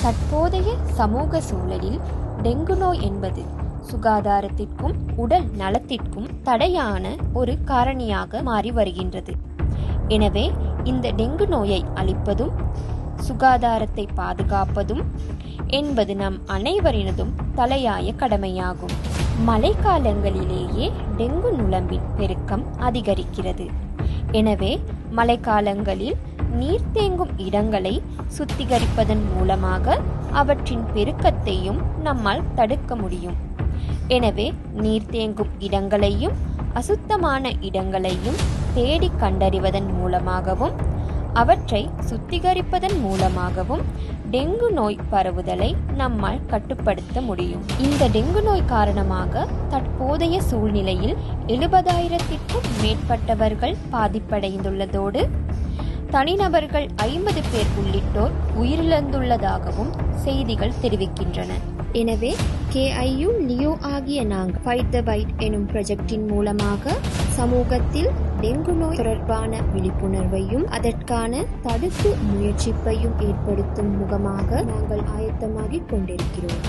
தற்போதைய சமூக சூழலில் டெங்கு நோய் என்பது சுகாதாரத்திற்கும் உடல் நலத்திற்கும் தடையான ஒரு காரணியாக மாறி வருகின்றது. எனவே இந்த டெங்கு நோயை அழிப்பதும் சுகாதாரத்தை பாதுகாப்பதும் என்பது நம் அனைவரினதும் தலையாய கடமையாகும். மழைக்காலங்களிலேயே டெங்கு நுளம்பின் பெருக்கம் அதிகரிக்கிறது. எனவே மழைக்காலங்களில் நீர் தேங்கும் இடங்களை சுத்திகரிப்பதன் மூலமாக அவற்றின் பெருக்கத்தையும் நம்மால் தடுக்க முடியும். எனவே நீர் தேங்கும் இடங்களையும் அசுத்தமான இடங்களையும் தேடி கண்டறிவதன் மூலமாகவும் அவற்றை சுத்திகரிப்பதன் மூலமாகவும் டெங்கு நோய் பரவுதலை நம்மால் கட்டுப்படுத்த முடியும். இந்த டெங்கு நோய் காரணமாக தற்போதைய சூழ்நிலையில் 70,000க்கும் மேற்பட்டவர்கள் பாதிப்படைந்துள்ளதோடு தனிநபர்கள் 50 பேர் உள்ளிட்டோர் உயிரிழந்துள்ளதாகவும் செய்திகள் தெரிவிக்கின்றன. எனவே KIU லியோ ஆகிய நாங்கள் ஃபைட் த பைட் எனும் ப்ராஜெக்டின் மூலமாக சமூகத்தில் டெங்கு நோய் தொடர்பான விழிப்புணர்வையும் அதற்கான தடுப்பு முயற்சிப்பையும் ஏற்படுத்தும் முகமாக நாங்கள் ஆயத்தமாகிக் கொண்டிருக்கிறோம்.